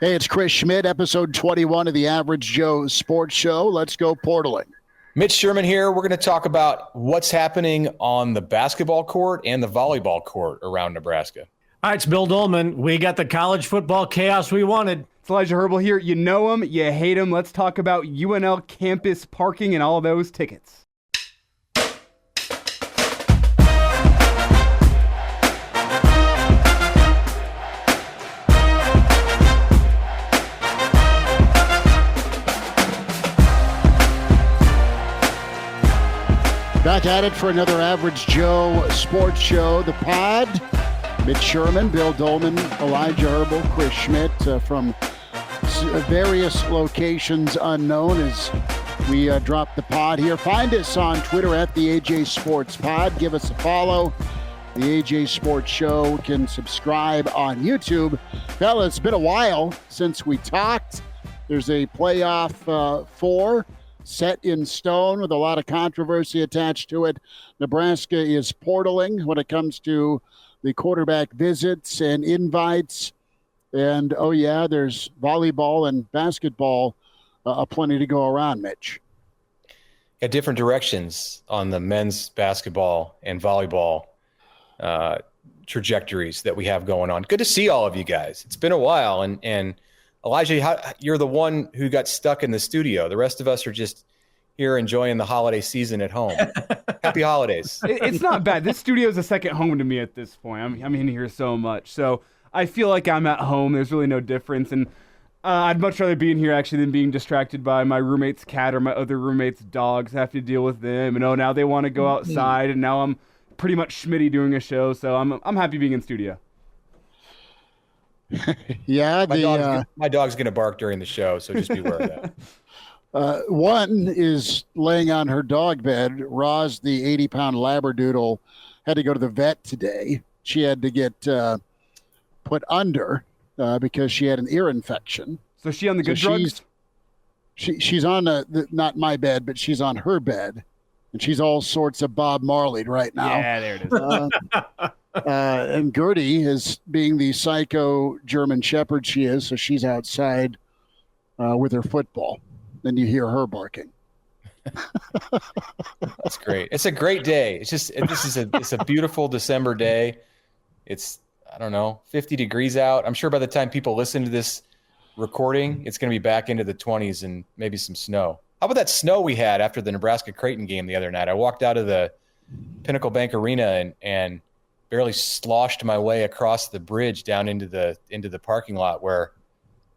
Hey, it's Chris Schmidt, episode 21 of the Average Joe Sports Show. Let's go portaling. Mitch Sherman here. We're going to talk about what's happening on the basketball court and the volleyball court around Nebraska. All right, it's Bill Doleman. We got the college football chaos we wanted. It's Elijah Herbel here. You know him, you hate him. Let's talk about UNL campus parking and all those tickets. Back at it for another Average Joe Sports Show. The pod, Mitch Sherman, Bill Doleman, Elijah Herbel, Chris Schmidt from various locations unknown as we drop the pod here. Find us on Twitter at the AJ Sports Pod. Give us a follow. The AJ Sports Show can subscribe on YouTube. Fella, it's been a while since we talked. There's a playoff four set in stone with a lot of controversy attached to it. Nebraska is portaling when it comes to the quarterback visits and invites. And, oh, yeah, there's volleyball and basketball plenty to go around, Mitch. Got different directions on the men's basketball and volleyball trajectories that we have going on. Good to see all of you guys. It's been a while. And Elijah, you're the one who got stuck in the studio. The rest of us are just here enjoying the holiday season at home. Happy holidays. It's not bad. This studio is a second home to me at this point. I'm in here so much. So I feel like I'm at home. There's really no difference. And I'd much rather be in here actually than being distracted by my roommate's cat or my other roommate's dogs. I have to deal with them. And now they want to go outside. And now I'm pretty much Schmitty doing a show. So I'm happy being in studio. Yeah, my dog's going to bark during the show, so just be aware of that. One is laying on her dog bed. Roz, the 80-pound Labradoodle, had to go to the vet today. She had to get put under because she had an ear infection. So she on the good drugs? She's on not my bed, but she's on her bed, and she's all sorts of Bob Marley'd right now. Yeah, there it is. And Gertie is being the psycho German Shepherd she is, so she's outside with her football. Then you hear her barking. That's great. It's a great day. It's a beautiful December day. It's, I don't know, 50 degrees out. I'm sure by the time people listen to this recording, it's going to be back into the 20s and maybe some snow. How about that snow we had after the Nebraska-Creighton game the other night? I walked out of the Pinnacle Bank Arena and barely sloshed my way across the bridge down into the parking lot where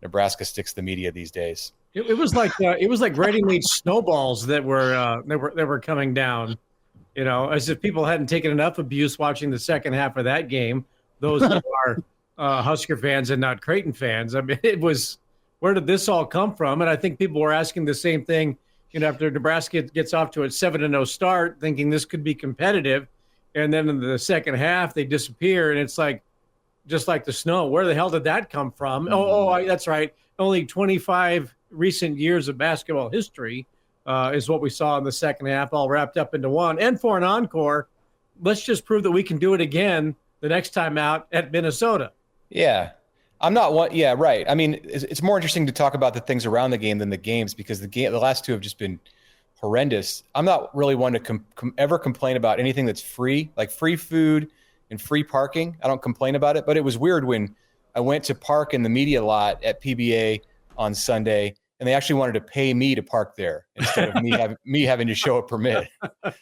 Nebraska sticks the media these days. It was like ready-made snowballs that were coming down, as if people hadn't taken enough abuse watching the second half of that game. Those who are Husker fans and not Creighton fans. I mean, it was, where did this all come from? And I think people were asking the same thing, after Nebraska gets off to a 7-0 start, thinking this could be competitive. And then in the second half, they disappear, and it's like, just like the snow. Where the hell did that come from? That's right. Only 25 recent years of basketball history is what we saw in the second half, all wrapped up into one. And for an encore, let's just prove that we can do it again the next time out at Minnesota. Yeah. I'm not one. Yeah, right. I mean, it's more interesting to talk about the things around the game than the games, because the last two have just been horrendous. I'm not really one to ever complain about anything that's free, like free food and free parking. I don't complain about it, but it was weird when I went to park in the media lot at PBA on Sunday, and they actually wanted to pay me to park there instead of me having to show a permit.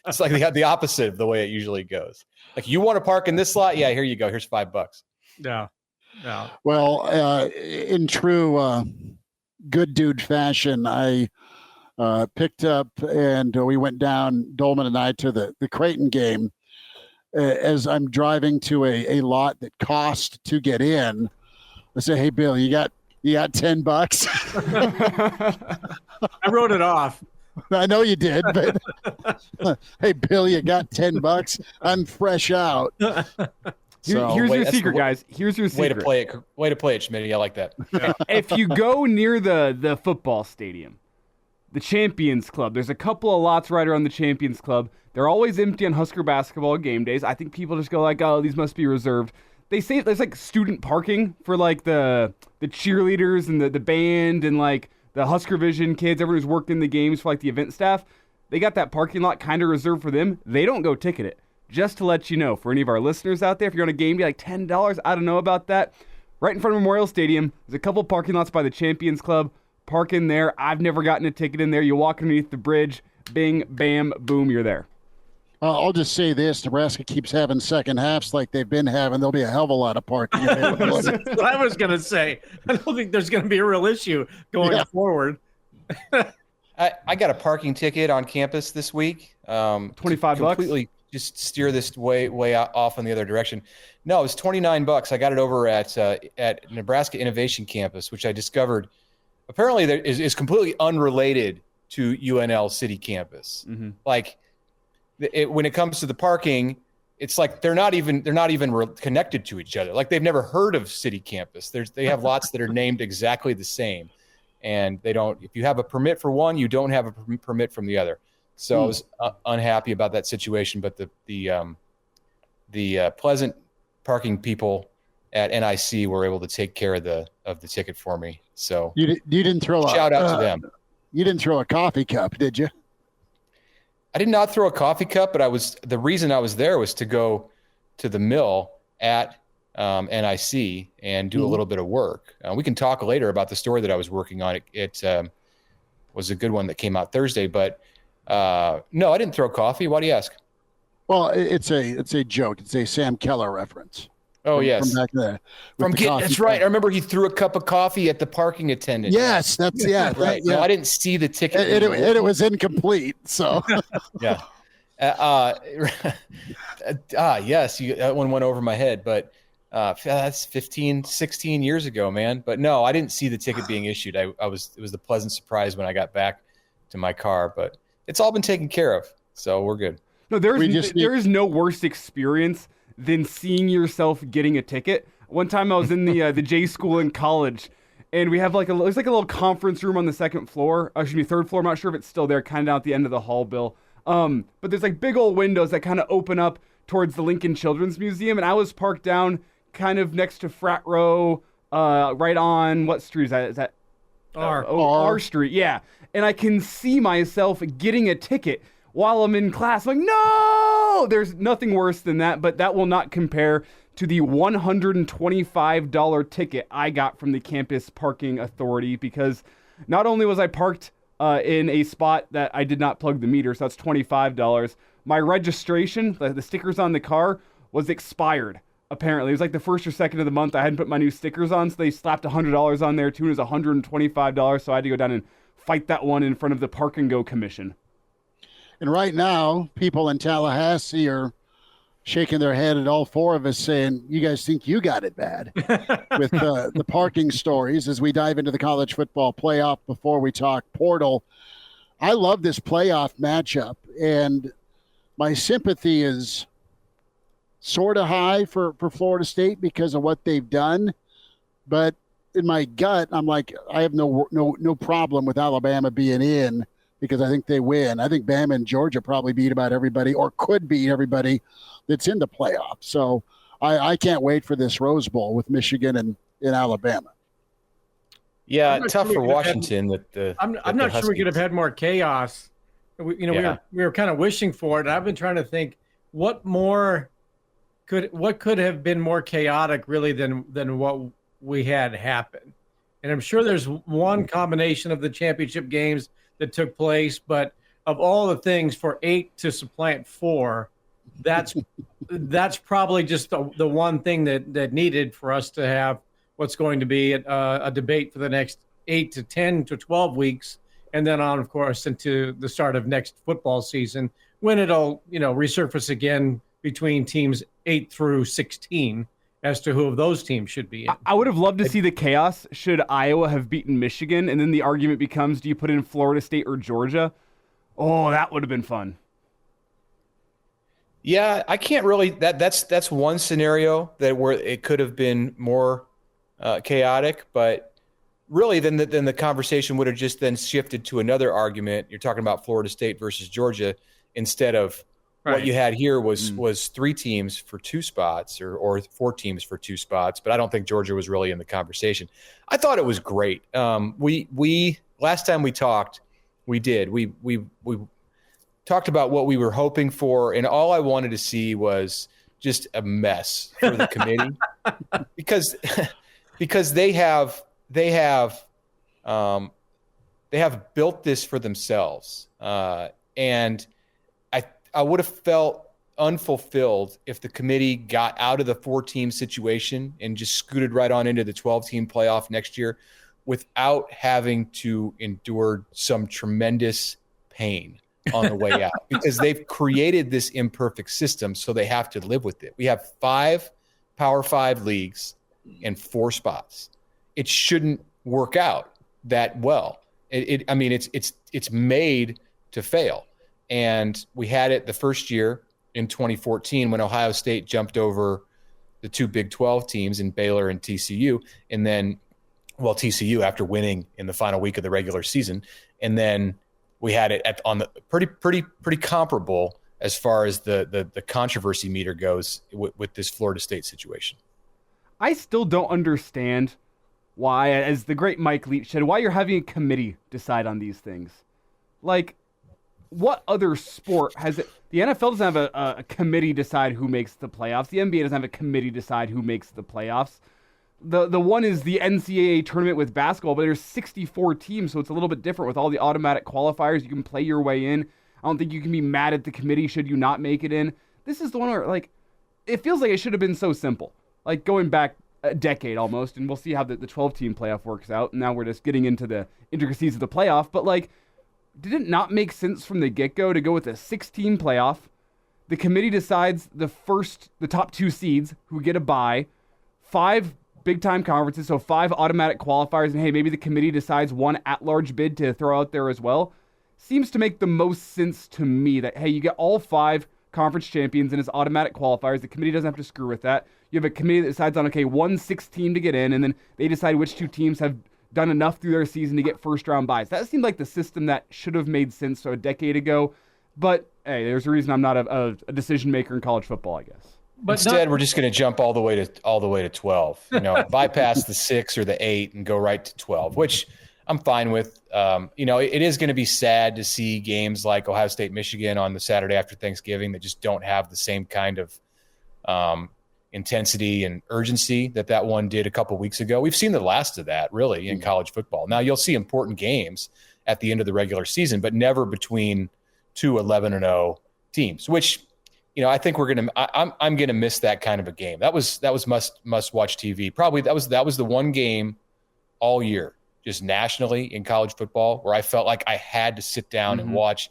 It's like they had the opposite of the way it usually goes. Like, you want to park in this slot? Yeah, here you go. Here's $5. Yeah. Well, in true good dude fashion, I picked up and we went down, Doleman and I, to the Creighton game. As I'm driving to a lot that cost to get in, I say, "Hey, Bill, you got $10?" I wrote it off. I know you did, but hey, Bill, you got $10? I'm fresh out. Here's your secret, guys. Here's your secret. Way to play it, Schmitty. I like that. Yeah. If you go near the football stadium, the Champions Club, there's a couple of lots right around the Champions Club. They're always empty on Husker basketball game days. I think people just go like, oh, these must be reserved. they say there's like student parking for like the cheerleaders and the band and like the Husker Vision kids, everyone who's worked in the games for like the event staff. They got that parking lot kind of reserved for them. They don't go ticket it. Just to let you know, for any of our listeners out there, if you're on a game, be like $10. I don't know about that. Right in front of Memorial Stadium, there's a couple parking lots by the Champions Club. Park in there. I've never gotten a ticket in there. You walk underneath the bridge, bing, bam, boom, you're there. I'll just say this: Nebraska keeps having second halves like they've been having. There'll be a hell of a lot of parking. That's what I was going to say. I don't think there's going to be a real issue going forward. I got a parking ticket on campus this week. $25. Completely just steer this way off in the other direction. No, it was $29. I got it over at Nebraska Innovation Campus, which I discovered apparently is completely unrelated to UNL City Campus. Mm-hmm. Like when it comes to the parking, it's like they're not even connected to each other. Like they've never heard of City Campus. They have lots that are named exactly the same, and they don't. If you have a permit for one, you don't have a permit from the other. So I was unhappy about that situation. But the pleasant parking people at NIC were able to take care of the ticket for me. So you didn't throw shout out to them. You didn't throw a coffee cup, did you? I did not throw a coffee cup, but the reason I was there was to go to the mill at NIC and do a little bit of work. We can talk later about the story that I was working on. It was a good one that came out Thursday, but no, I didn't throw coffee. Why do you ask? Well, it's a joke. It's a Sam Keller reference. Oh, yes. From back there. That's right. I remember he threw a cup of coffee at the parking attendant. Yes, right. Yeah. No, I didn't see the ticket. It was incomplete, so. Yeah. Yes, that one went over my head, but that's 15, 16 years ago, man. But no, I didn't see the ticket being issued. It was the pleasant surprise when I got back to my car, but it's all been taken care of, so we're good. No, there is no worse experience than seeing yourself getting a ticket. One time I was in the J school in college, and we have there's a little conference room on the third floor. I'm not sure if it's still there, kind of down at the end of the hall, Bill. But there's like big old windows that kind of open up towards the Lincoln Children's Museum, and I was parked down kind of next to Frat Row, right on what street is that? Is that R Street? Yeah. And I can see myself getting a ticket while I'm in class. I'm like, no! There's nothing worse than that, but that will not compare to the $125 ticket I got from the campus parking authority, because not only was I parked in a spot that I did not plug the meter, so that's $25, my registration, the stickers on the car, was expired. Apparently, it was like the first or second of the month. I hadn't put my new stickers on, so they slapped $100 on there too. It was $125, so I had to go down and fight that one in front of the Park and Go Commission. And right now, people in Tallahassee are shaking their head at all four of us saying, you guys think you got it bad with the parking stories as we dive into the college football playoff. Before we talk portal, I love this playoff matchup, and my sympathy is sort of high for Florida State because of what they've done. But in my gut, I'm like, I have no problem with Alabama being in, because I think they win. I think Bama and Georgia probably beat about everybody, or could beat everybody that's in the playoff. So I can't wait for this Rose Bowl with Michigan and Alabama. Yeah, tough for Washington. I'm not sure we could have had more chaos. We were kind of wishing for it. I've been trying to think what could have been more chaotic really than what we had happen. And I'm sure there's one combination of the championship games that took place, but of all the things, for 8 to supplant 4, that's probably just the one thing that needed for us to have what's going to be a debate for the next 8 to 10 to 12 weeks, and then on, of course, into the start of next football season, when it'll resurface again between teams 8 through 16 as to who of those teams should be in. I would have loved to see the chaos should Iowa have beaten Michigan, and then the argument becomes, do you put in Florida State or Georgia? Oh, that would have been fun. Yeah, I can't really. That's one scenario where it could have been more chaotic, but really, then the conversation would have just then shifted to another argument. You're talking about Florida State versus Georgia instead of What you had here was 3 teams for 2 spots or 4 teams for 2 spots, but I don't think Georgia was really in the conversation. I thought it was great. We last time we talked, we talked about what we were hoping for, and all I wanted to see was just a mess for the committee because they have built this for themselves, and I would have felt unfulfilled if the committee got out of the 4-team situation and just scooted right on into the 12-team playoff next year without having to endure some tremendous pain on the way out, because they've created this imperfect system, so they have to live with it. We have 5 Power 5 leagues and 4 spots. It shouldn't work out that well. It's made to fail. And we had it the first year in 2014 when Ohio State jumped over the 2 Big 12 teams in Baylor and TCU. And then, TCU after winning in the final week of the regular season. And then we had it on the pretty comparable as far as the controversy meter goes with this Florida State situation. I still don't understand why, as the great Mike Leach said, why you're having a committee decide on these things. Like, what other sport has it? The NFL doesn't have a committee decide who makes the playoffs. The NBA doesn't have a committee decide who makes the playoffs. The one is the NCAA tournament with basketball, but there's 64 teams, so it's a little bit different with all the automatic qualifiers. You can play your way in. I don't think you can be mad at the committee should you not make it in. This is the one where, like, it feels like it should have been so simple. Like, going back a decade almost, and we'll see how the 12-team playoff works out. And now we're just getting into the intricacies of the playoff, but, like, did it not make sense from the get-go to go with a 6-team playoff? The committee decides the top 2 seeds who get a bye, 5 big-time conferences, so 5 automatic qualifiers, and hey, maybe the committee decides 1 at-large bid to throw out there as well. Seems to make the most sense to me that, hey, you get all 5 conference champions and as automatic qualifiers. The committee doesn't have to screw with that. You have a committee that decides on, okay, 1 6-team to get in, and then they decide which 2 teams have done enough through their season to get first-round buys. That seemed like the system that should have made sense a decade ago. But, hey, there's a reason I'm not a decision-maker in college football, I guess. But instead, we're just going to jump all the way to 12. Bypass the 6 or the 8 and go right to 12, which I'm fine with. It is going to be sad to see games like Ohio State, Michigan on the Saturday after Thanksgiving that just don't have the same kind of intensity and urgency that one did a couple weeks ago. We've seen the last of that, really, in college football. Now, you'll see important games at the end of the regular season, but never between 2 11-0 teams, which – I think I'm going to miss that kind of a game. That was must watch TV. Probably that was the one game all year, just nationally in college football, where I felt like I had to sit down and watch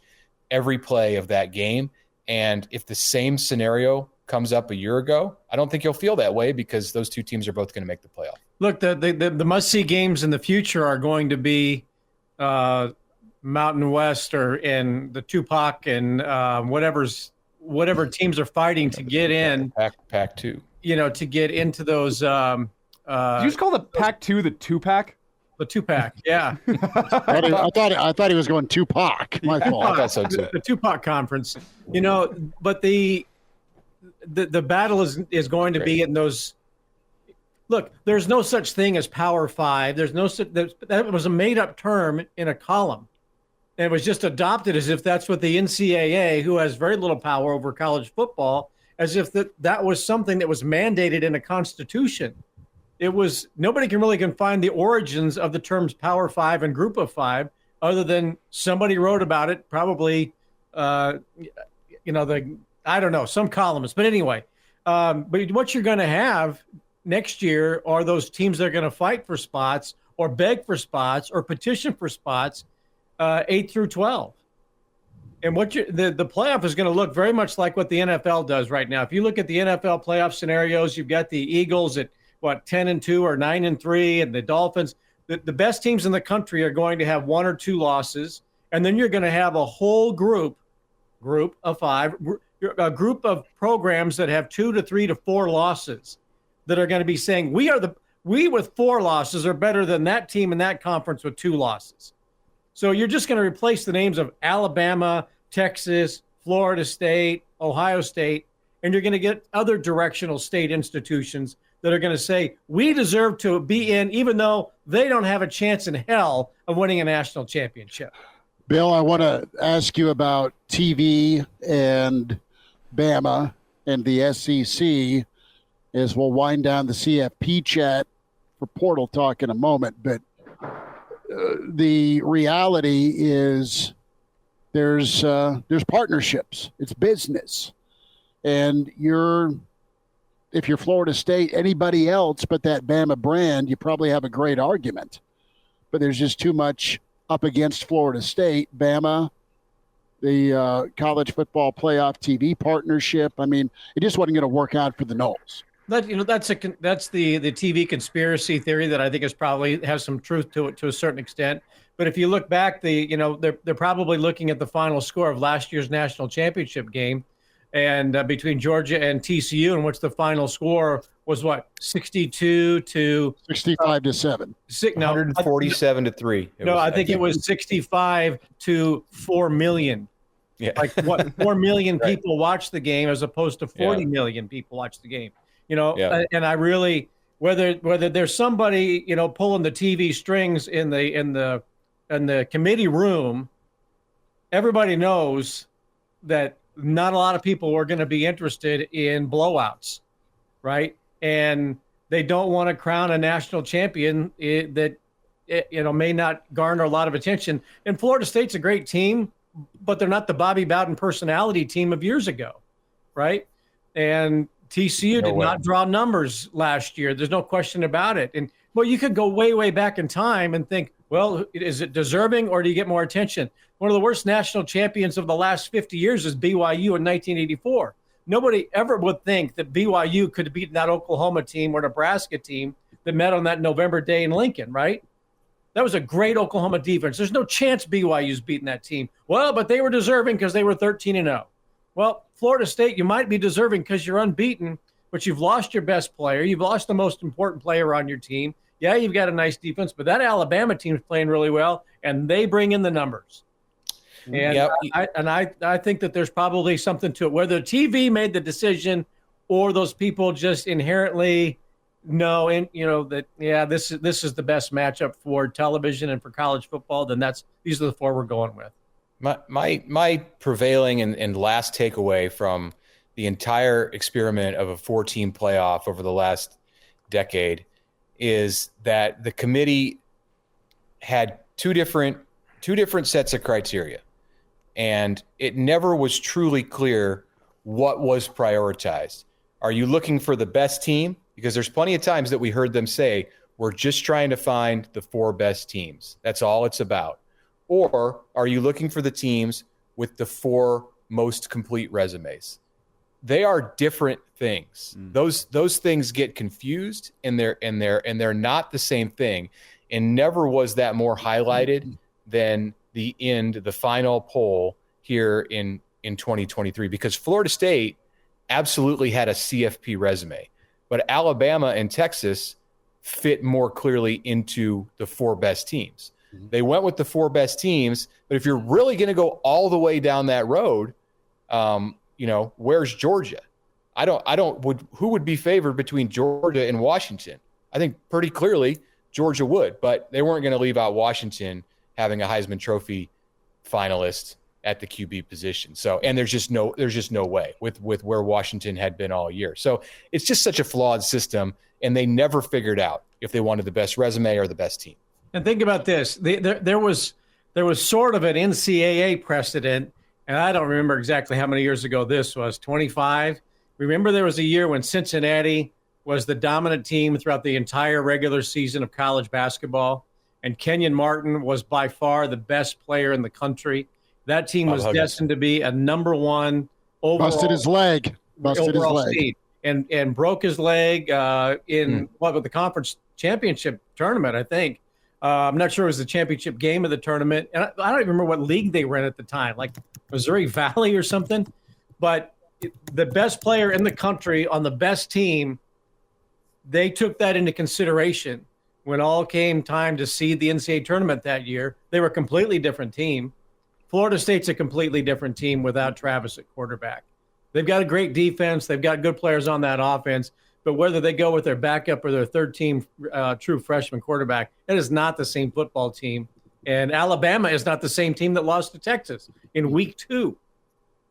every play of that game. And if the same scenario comes up a year ago, I don't think you'll feel that way because those 2 teams are both going to make the playoff. Look, the must-see games in the future are going to be Mountain West in the Tupac and whatever teams are fighting to get in. Pac-2. To get into those. Did you just call the Pac-2 the 2-pack? The 2-pack, yeah. I thought he was going Tupac. My fault. I thought so too. The Tupac conference. But the battle is going to be in those. Look, there's no such thing as Power 5. That was a made-up term in a column. And it was just adopted as if that's what the NCAA, who has very little power over college football, as if that was something that was mandated in a constitution. Nobody can find the origins of the terms Power 5 and Group of 5, other than somebody wrote about it, probably, I don't know, some columnist. But anyway, but what you're going to have next year are those teams that are going to fight for spots or beg for spots or petition for spots. 8 through 12. And the playoff is going to look very much like what the NFL does right now. If you look at the NFL playoff scenarios, you've got the Eagles at 10-2 or 9-3, and the Dolphins. The best teams in the country are going to have 1 or 2 losses, and then you're going to have a whole group of 5, a group of programs that have 2 to 3 to 4 losses that are going to be saying we with 4 losses are better than that team in that conference with 2 losses. So you're just going to replace the names of Alabama, Texas, Florida State, Ohio State, and you're going to get other directional state institutions that are going to say, we deserve to be in, even though they don't have a chance in hell of winning a national championship. Bill, I want to ask you about TV and Bama and the SEC as we'll wind down the CFP chat for Portal Talk in a moment. But the reality is there's partnerships. It's business. And if you're Florida State, anybody else but that Bama brand, you probably have a great argument. But there's just too much up against Florida State. Bama, the college football playoff TV partnership. I mean, it just wasn't going to work out for the Noles. That's the TV conspiracy theory that I think is probably has some truth to it to a certain extent. But if you look back, they're probably looking at the final score of last year's national championship game, and between Georgia and TCU, in which the final score was what, 62 to 65 to 7. 147 to 3. I think it was 65 to 4 million. Yeah. Like what, 4 million Right. people watched the game as opposed to 40 million people watched the game. And I really, whether there's somebody, pulling the TV strings in the committee room, everybody knows that not a lot of people are going to be interested in blowouts, right? And they don't want to crown a national champion that may not garner a lot of attention. And Florida State's a great team, but they're not the Bobby Bowden personality team of years ago, right? And TCU did not draw numbers last year. There's no question about it. And you could go way, way back in time and think, well, is it deserving or do you get more attention? One of the worst national champions of the last 50 years is BYU in 1984. Nobody ever would think that BYU could have beaten that Oklahoma team or Nebraska team that met on that November day in Lincoln, right? That was a great Oklahoma defense. There's no chance BYU's beating that team. Well, but they were deserving because they were 13-0. Well, Florida State, you might be deserving because you're unbeaten, but you've lost your best player. You've lost the most important player on your team. Yeah, you've got a nice defense, but that Alabama team's playing really well, and they bring in the numbers. And I think that there's probably something to it. Whether TV made the decision or those people just inherently know, and this is the best matchup for television and for college football, then these are the four we're going with. My prevailing and last takeaway from the entire experiment of a 4-team playoff over the last decade is that the committee had two different sets of criteria, and it never was truly clear what was prioritized. Are you looking for the best team? Because there's plenty of times that we heard them say, we're just trying to find the 4 best teams. That's all it's about. Or are you looking for the teams with the 4 most complete resumes? They are different things. Those things get confused, and they're not the same thing. And never was that more highlighted than the final poll here in 2023, because Florida State absolutely had a CFP resume, but Alabama and Texas fit more clearly into the 4 best teams. They went with the 4 best teams, but if you're really going to go all the way down that road, where's Georgia? Who would be favored between Georgia and Washington? I think pretty clearly Georgia would, but they weren't going to leave out Washington having a Heisman Trophy finalist at the QB position. So, and there's just no way with where Washington had been all year. So it's just such a flawed system, and they never figured out if they wanted the best resume or the best team. And think about this. There was sort of an NCAA precedent, and I don't remember exactly how many years ago this was, 25. Remember there was a year when Cincinnati was the dominant team throughout the entire regular season of college basketball, and Kenyon Martin was by far the best player in the country. That team was destined to be a number 1 overall. Busted his leg. Seed and broke his leg in the conference championship tournament, I think. I'm not sure it was the championship game of the tournament. And I don't even remember what league they were in at the time, like Missouri Valley or something. But the best player in the country on the best team, they took that into consideration when all came time to seed the NCAA tournament that year. They were a completely different team. Florida State's a completely different team without Travis at quarterback. They've got a great defense. They've got good players on that offense. But whether they go with their backup or their third-team true freshman quarterback, it is not the same football team. And Alabama is not the same team that lost to Texas in week 2,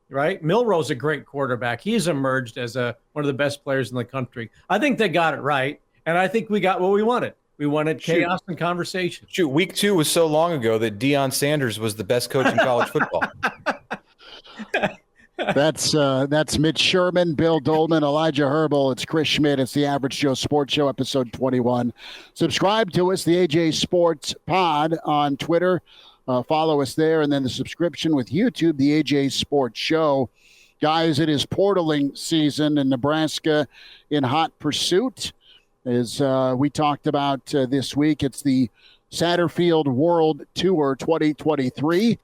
right? Milroe's a great quarterback. He's emerged as one of the best players in the country. I think they got it right, and I think we got what we wanted. We wanted chaos and conversation. Shoot, week 2 was so long ago that Deion Sanders was the best coach in college football. That's Mitch Sherman, Bill Doleman, Elijah Herbel. It's Chris Schmidt. It's the Average Joe Sports Show, episode 21. Subscribe to us, the AJ Sports Pod on Twitter. Follow us there, and then the subscription with YouTube, the AJ Sports Show. Guys, it is portaling season in Nebraska in hot pursuit. As we talked about this week, it's the Satterfield World Tour 2023.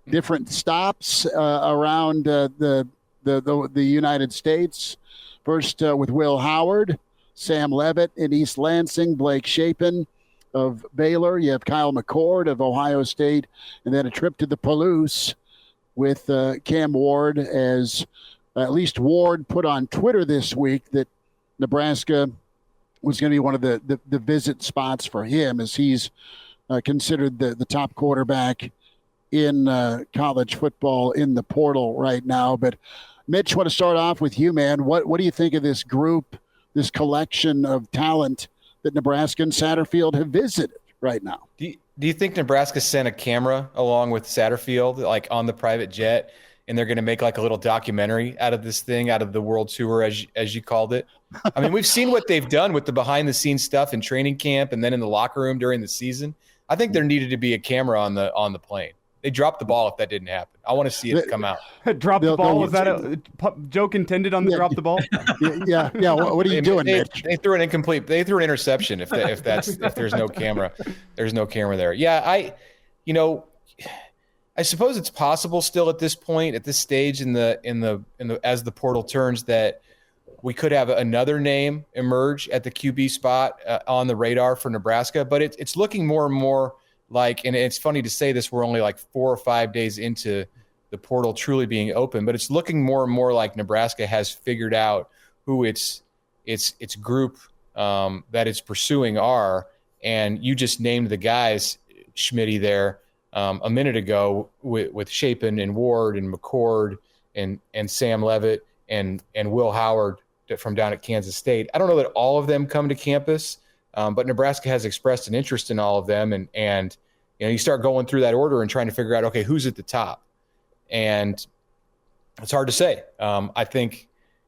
Different stops around the United States. First with Will Howard, Sam Leavitt in East Lansing, Blake Shapen of Baylor. You have Kyle McCord of Ohio State, and then a trip to the Palouse with Cam Ward, as at least Ward put on Twitter this week that Nebraska was going to be one of the visit spots for him, as he's considered the top quarterback in college football in the portal right now. But Mitch, I want to start off with you, man. What do you think of this group, this collection of talent that Nebraska and Satterfield have visited right now? Do you think Nebraska sent a camera along with Satterfield, like on the private jet, and they're going to make like a little documentary out of this thing, out of the World Tour, as you called it? I mean, we've seen what they've done with the behind-the-scenes stuff in training camp and then in the locker room during the season. I think there needed to be a camera on the plane. They dropped the ball if that didn't happen. I want to see it come out. Drop the ball? Was that a joke intended on the drop the ball? Yeah. What are you doing, Mitch? They threw an incomplete. They threw an interception. If there's no camera, there's no camera there. Yeah, I suppose it's possible still at this point, at this stage in the as the portal turns, that we could have another name emerge at the QB spot on the radar for Nebraska. But it's looking more and more like, and it's funny to say this, we're only like 4 or 5 days into the portal truly being open, but it's looking more and more like Nebraska has figured out who its group that it's pursuing are. And you just named the guys, Schmitty, there a minute ago with Shapen and Ward and McCord and Sam Leavitt and Will Howard from down at Kansas State. I don't know that all of them come to campus, but Nebraska has expressed an interest in all of them. And you start going through that order and trying to figure out, okay, who's at the top? And it's hard to say. I think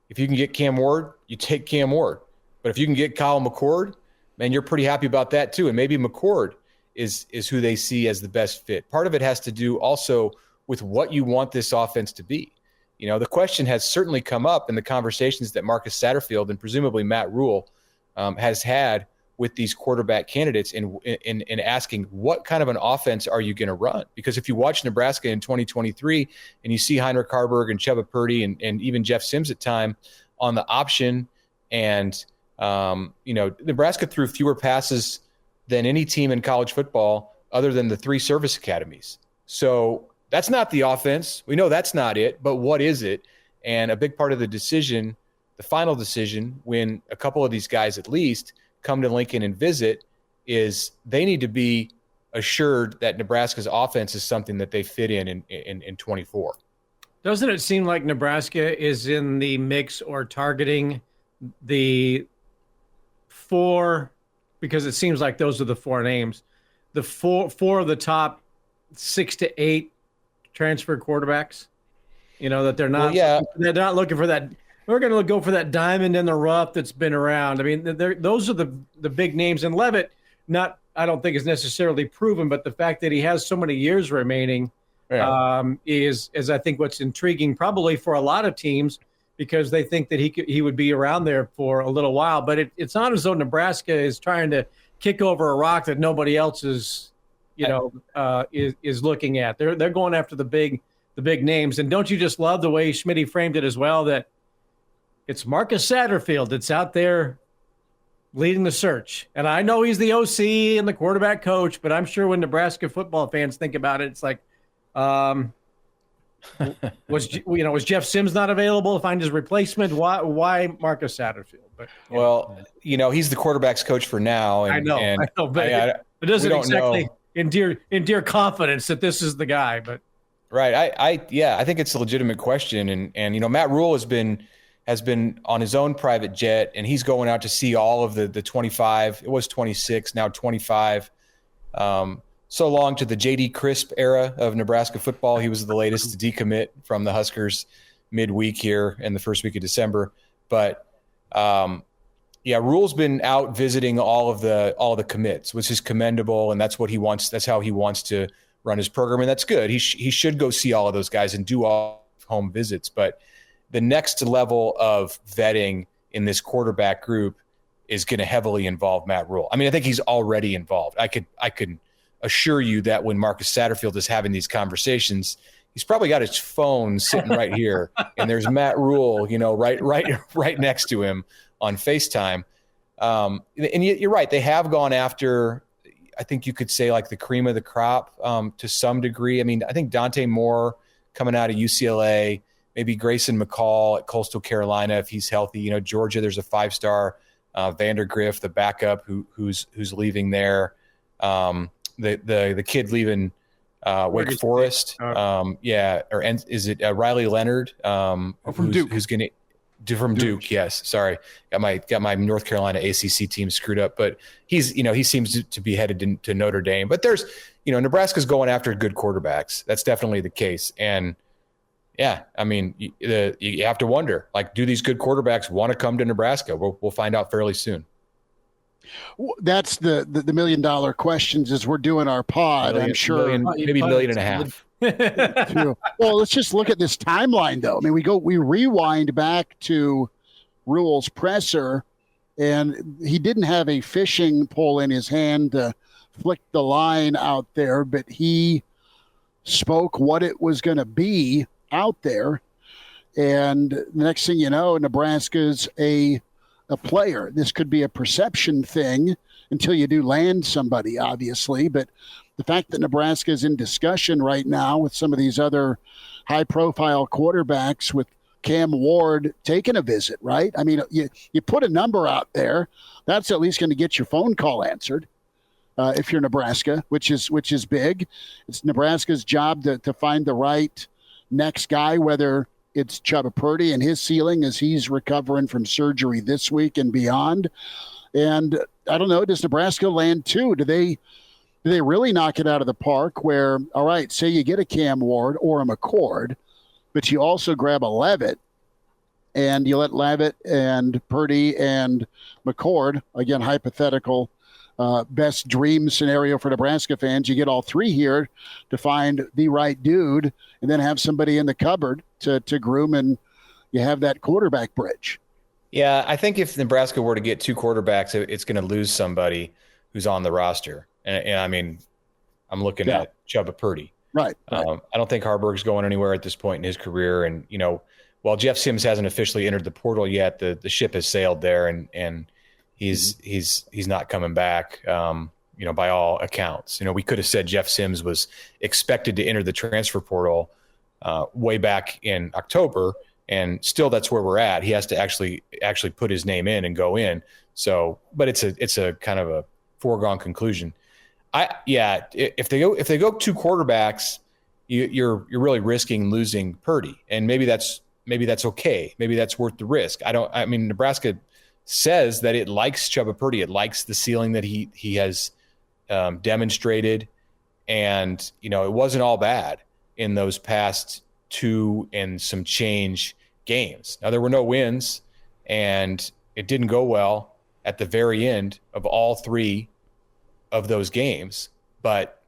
if you can get Cam Ward, you take Cam Ward. But if you can get Kyle McCord, man, you're pretty happy about that too. And maybe McCord is who they see as the best fit. Part of it has to do also with what you want this offense to be. The question has certainly come up in the conversations that Marcus Satterfield and presumably Matt Rule has had with these quarterback candidates in asking, what kind of an offense are you going to run? Because if you watch Nebraska in 2023 and you see Heinrich Harburg and Chubba Purdy and even Jeff Sims at time on the option, and Nebraska threw fewer passes than any team in college football other than the 3 service academies. So that's not the offense. We know that's not it, but what is it? And a big part of the decision, the final decision, when a couple of these guys at least come to Lincoln and visit, is they need to be assured that Nebraska's offense is something that they fit in 24. Doesn't it seem like Nebraska is in the mix or targeting the 4, because it seems like those are the 4 names, the four of the top 6 to 8 transfer quarterbacks, that they're not, they're not looking for that. We're going to go for that diamond in the rough that's been around. I mean, those are the big names. And Leavitt, I don't think is necessarily proven, but the fact that he has so many years remaining is I think what's intriguing probably for a lot of teams, because they think that he would be around there for a little while. But it's not as though Nebraska is trying to kick over a rock that nobody else is, is looking at. They're going after the big names. And don't you just love the way Schmidt framed it as well, that it's Marcus Satterfield that's out there leading the search. And I know he's the OC and the quarterback coach, but I'm sure when Nebraska football fans think about it, it's like, Was Jeff Sims not available to find his replacement? Why Marcus Satterfield? But he's the quarterback's coch for now. And, I know, but it doesn't exactly endear confidence that this is the guy. But right, I think it's a legitimate question, and Matt Rule has been on his own private jet, and he's going out to see all of the 25. It was 26, now 25. So long to the J.D. Crisp era of Nebraska football. He was the latest to decommit from the Huskers midweek here in the first week of December. But Rule's been out visiting all of the commits, which is commendable, and that's what he wants. That's how he wants to run his program, and that's good. He should go see all of those guys and do all home visits. But the next level of vetting in this quarterback group is going to heavily involve Matt Rule. I mean, I think he's already involved. I could assure you that when Marcus Satterfield is having these conversations, he's probably got his phone sitting right here, and there's Matt Rule, right next to him on FaceTime. And you're right; they have gone after, I think you could say, like the cream of the crop to some degree. I mean, I think Dante Moore coming out of UCLA, maybe Grayson McCall at Coastal Carolina if he's healthy. Georgia, there's a 5-star Vandergriff, the backup who's leaving there. The kid leaving Wake Forest, is it Riley Leonard? From Duke. Who's going to do from Duke? Yes, sorry, got my North Carolina ACC team screwed up, but he seems to be headed to Notre Dame. But there's Nebraska's going after good quarterbacks. That's definitely the case, and I mean you have to wonder, like, do these good quarterbacks want to come to Nebraska? We'll find out fairly soon. That's the $1 million questions as we're doing our pod. I'm sure maybe $1.5 million. Well, let's just look at this timeline, though. I mean, we rewind back to Rule's presser, and he didn't have a fishing pole in his hand to flick the line out there, but he spoke what it was going to be out there. And the next thing you know, Nebraska's a player. This could be a perception thing until you do land somebody, obviously. But the fact that Nebraska is in discussion right now with some of these other high-profile quarterbacks, with Cam Ward taking a visit, right? I mean, you put a number out there, that's at least going to get your phone call answered if you're Nebraska, which is big. It's Nebraska's job to find the right next guy, whether it's Chubba Purdy and his ceiling as he's recovering from surgery this week and beyond. And I don't know, does Nebraska land two? Do they really knock it out of the park where, all right, say you get a Cam Ward or a McCord, but you also grab a Leavitt and you let Leavitt and Purdy and McCord, again, hypothetical, best dream scenario for Nebraska fans, you get all three here to find the right dude and then have somebody in the cupboard to groom, and you have that quarterback bridge. Yeah, I think if Nebraska were to get two quarterbacks, it's going to lose somebody who's on the roster. And I mean, I'm looking at Chubba Purdy. Right. I don't think Harburg's going anywhere at this point in his career. And, while Jeff Sims hasn't officially entered the portal yet, the ship has sailed there, and he's not coming back, by all accounts. We could have said Jeff Sims was expected to enter the transfer portal way back in October, and still that's where we're at. He has to actually put his name in and go in. So, but it's a kind of a foregone conclusion. If they go two quarterbacks, you're really risking losing Purdy, and maybe that's okay. Maybe that's worth the risk. Nebraska says that it likes Chubba Purdy. It likes the ceiling that he has demonstrated, and it wasn't all bad in those past 2 and some change games. Now, there were no wins, and it didn't go well at the very end of all 3 of those games, but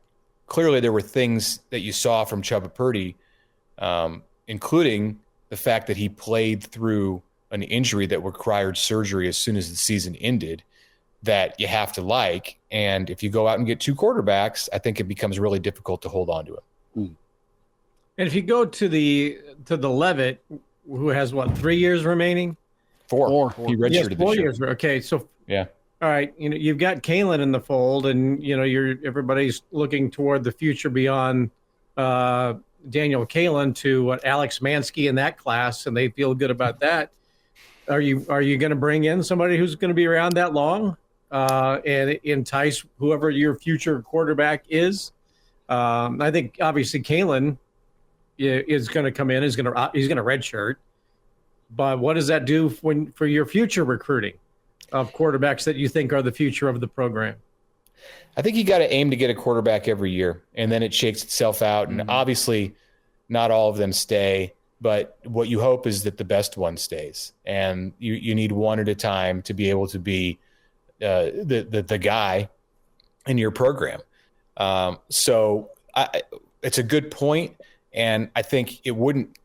clearly there were things that you saw from Chubba Purdy, including the fact that he played through an injury that required surgery as soon as the season ended, that you have to like. And if you go out and get two quarterbacks, I think it becomes really difficult to hold on to it. And if you go to the Leavitt, who has 3 years remaining? 4. He redshirted 4 years. Okay, so yeah. All right, you've got Kalen in the fold, and everybody's looking toward the future beyond Daniel Kalen to Alex Mansky in that class, and they feel good about that. Are you going to bring in somebody who's going to be around that long and entice whoever your future quarterback is? I think obviously Kalen is going to come in. He's going to redshirt. But what does that do for your future recruiting of quarterbacks that you think are the future of the program? I think you got to aim to get a quarterback every year, and then it shakes itself out. And obviously, not all of them stay. But what you hope is that the best one stays, and you need one at a time to be able to be the guy in your program. So it's a good point, and I think it wouldn't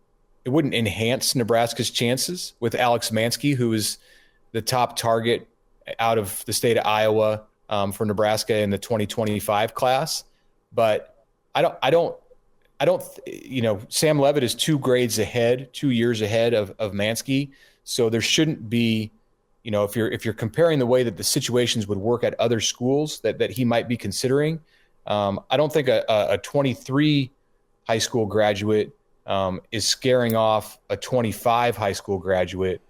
enhance Nebraska's chances with Alex Mansky, who is the top target out of the state of Iowa for Nebraska in the 2025 class. But I don't. Sam Leavitt is 2 years ahead of Mansky. So there shouldn't be, if you're comparing the way that the situations would work at other schools that he might be considering, I don't think a 23 high school graduate is scaring off a 25 high school graduate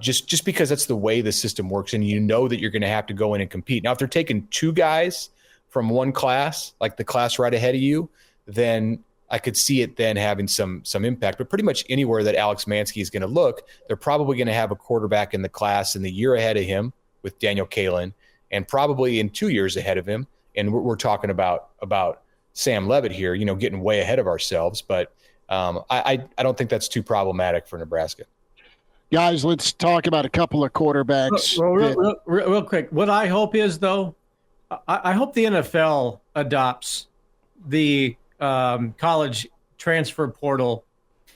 just because that's the way the system works. And that you're going to have to go in and compete. Now, if they're taking 2 guys from one class, like the class right ahead of you, then I could see it then having some impact. But pretty much anywhere that Alex Mansky is going to look, they're probably going to have a quarterback in the class in the year ahead of him with Daniel Kalen, and probably in 2 years ahead of him. And we're talking about Sam Leavitt here, getting way ahead of ourselves. But I don't think that's too problematic for Nebraska. Guys, let's talk about a couple of quarterbacks. Well, real quick. What I hope is, though, I hope the NFL adopts the college transfer portal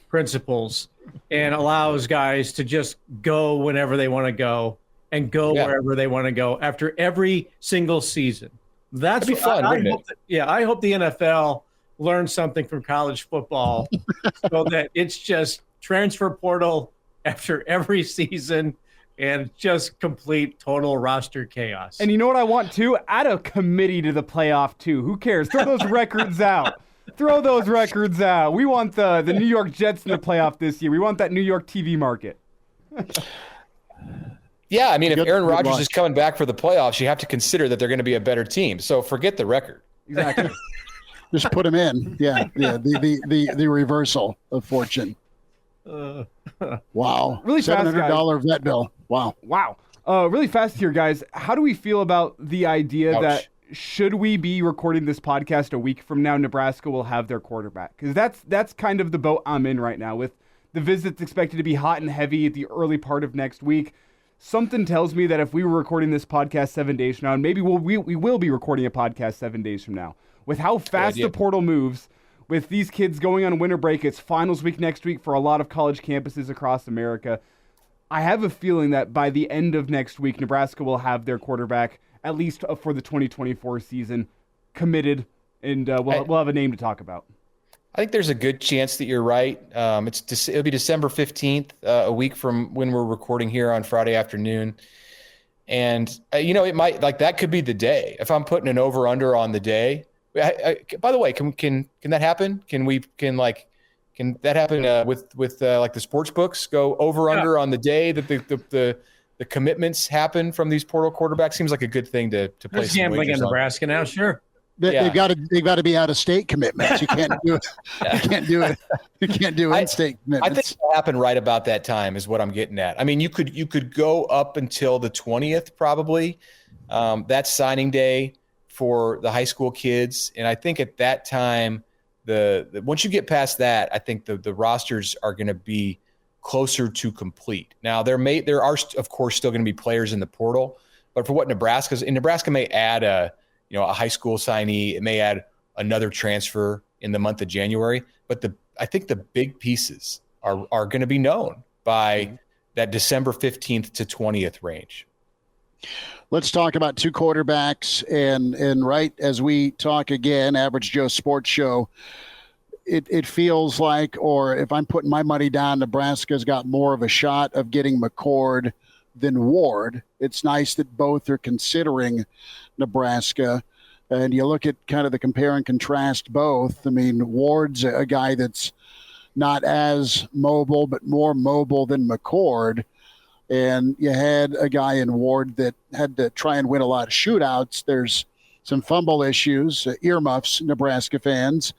principles and allows guys to just go whenever they want to go and go wherever they want to go after every single season. That'd be fun, wouldn't it? I hope the NFL learns something from college football so that it's just transfer portal after every season and just complete total roster chaos. And you know what I want too? Add a committee to the playoff too. Who cares? Throw those records out. Throw those records out. We want the New York Jets in the playoff this year. We want that New York TV market. Yeah, I mean, if Aaron Rodgers is coming back for the playoffs, you have to consider that they're going to be a better team. So forget the record. Exactly. Just put him in. Yeah. The reversal of fortune. Wow. Really fast, $700 vet bill. Wow. Really fast here, guys. How do we feel about the idea that should we be recording this podcast a week from now, Nebraska will have their quarterback? Because that's kind of the boat I'm in right now, with the visits expected to be hot and heavy at the early part of next week. Something tells me that if we were recording this podcast 7 days from now, and maybe we will be recording a podcast 7 days from now, with how fast the portal moves, with these kids going on winter break, it's finals week next week for a lot of college campuses across America. I have a feeling that by the end of next week, Nebraska will have their quarterback, at least for the 2024 season, committed, and we'll have a name to talk about. I think there's a good chance that you're right. It'll be December 15th, a week from when we're recording here on Friday afternoon. And, it might, that could be the day. If I'm putting an over-under on the day. By the way, can that happen? Can that happen with the sports books go over-under on the day that the commitments happen from these portal quarterbacks? Seems like a good thing to play. There's gambling in Nebraska now, sure. They've got to be out of state commitments. You can't do it. You can't do it. You can't do in-state commitments. I think it'll happen right about that time is what I'm getting at. I mean, you could go up until the 20th probably. That's signing day for the high school kids, and I think at that time, once you get past that, I think the rosters are going to be closer to complete. Now there are of course still going to be players in the portal, but for what Nebraska may add a high school signee, it may add another transfer in the month of January, but I think the big pieces are going to be known by that December 15th to 20th range. Let's talk about 2 quarterbacks, and right as we talk again, Average Joe Sports Show, it feels like, or if I'm putting my money down, Nebraska's got more of a shot of getting McCord than Ward. It's nice that both are considering Nebraska. And you look at kind of the compare and contrast both. I mean, Ward's a guy that's not as mobile, but more mobile than McCord. And you had a guy in Ward that had to try and win a lot of shootouts. There's some fumble issues, earmuffs, Nebraska fans.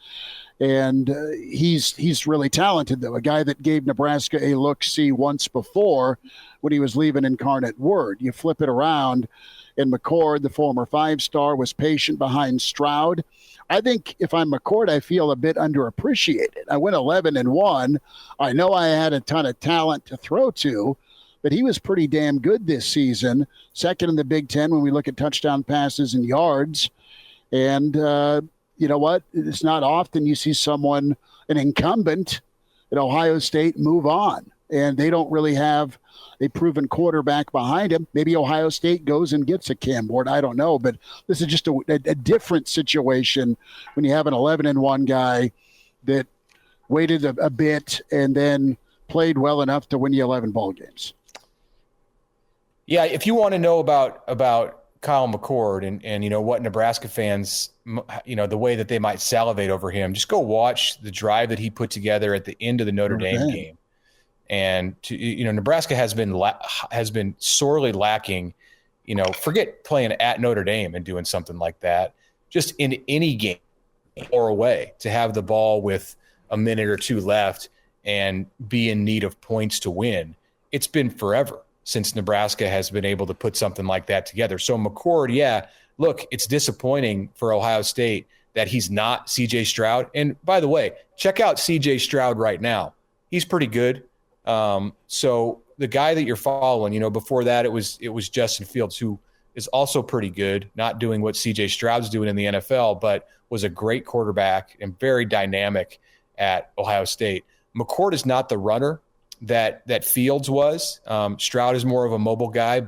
And he's really talented, though. A guy that gave Nebraska a look-see once before when he was leaving Incarnate Word. You flip it around, and McCord, the former five-star, was patient behind Stroud. I think if I'm McCord, I feel a bit underappreciated. I went 11-1. I know I had a ton of talent to throw to, but he was pretty damn good this season. Second in the Big Ten when we look at touchdown passes and yards. And you know what? It's not often you see someone, an incumbent at Ohio State, move on. And they don't really have a proven quarterback behind him. Maybe Ohio State goes and gets a Cam Ward. I don't know. But this is just a different situation when you have an 11-1 guy that waited a bit and then played well enough to win you 11 ball games. Yeah, if you want to know about Kyle McCord and you know what Nebraska fans, you know, the way that they might salivate over him, just go watch the drive that he put together at the end of the Notre Dame game. And Nebraska has been sorely lacking. You know, forget playing at Notre Dame and doing something like that. Just in any game or away, to have the ball with a minute or two left and be in need of points to win. It's been forever since Nebraska has been able to put something like that together. So McCord, yeah, look, it's disappointing for Ohio State that he's not C.J. Stroud. And by the way, check out C.J. Stroud right now. He's pretty good. So the guy that you're following, you know, before that it was Justin Fields, who is also pretty good, not doing what C.J. Stroud's doing in the NFL, but was a great quarterback and very dynamic at Ohio State. McCord is not the runner that Fields was. Stroud is more of a mobile guy,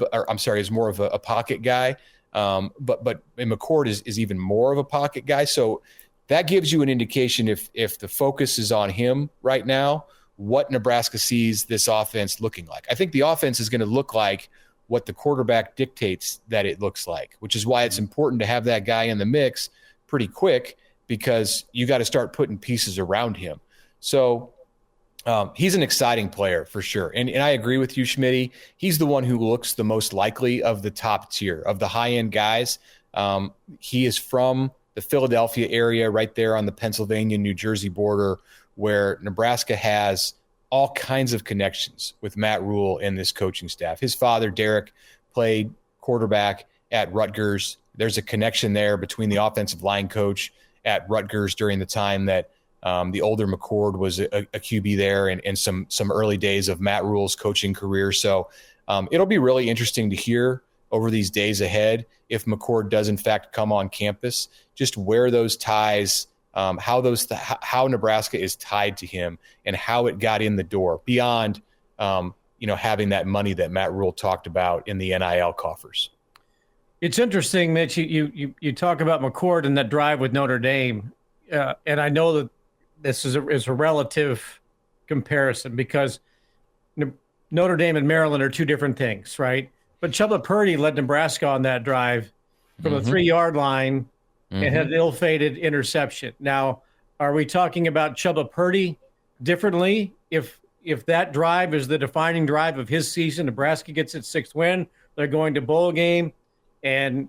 is more of a pocket guy. But McCord is even more of a pocket guy. So that gives you an indication if the focus is on him right now, what Nebraska sees this offense looking like. I think the offense is going to look like what the quarterback dictates that it looks like, which is why it's important to have that guy in the mix pretty quick, because you got to start putting pieces around him. So he's an exciting player for sure. And I agree with you, Schmidt. He's the one who looks the most likely of the top tier, of the high-end guys. He is from the Philadelphia area, right there on the Pennsylvania-New Jersey border, where Nebraska has all kinds of connections with Matt Rule and this coaching staff. His father, Derek, played quarterback at Rutgers. There's a connection there between the offensive line coach at Rutgers during the time that the older McCord was a QB there, and some early days of Matt Rule's coaching career. So it'll be really interesting to hear over these days ahead if McCord does in fact come on campus, just where those ties, how Nebraska is tied to him and how it got in the door beyond having that money that Matt Rule talked about in the NIL coffers. It's interesting, Mitch. You talk about McCord and that drive with Notre Dame, and I know that this is a relative comparison because Notre Dame and Maryland are two different things, right? But Chubba Purdy led Nebraska on that drive from the 3-yard line and had an ill-fated interception. Now, are we talking about Chubba Purdy differently? If that drive is the defining drive of his season, Nebraska gets its 6th win, they're going to bowl game, and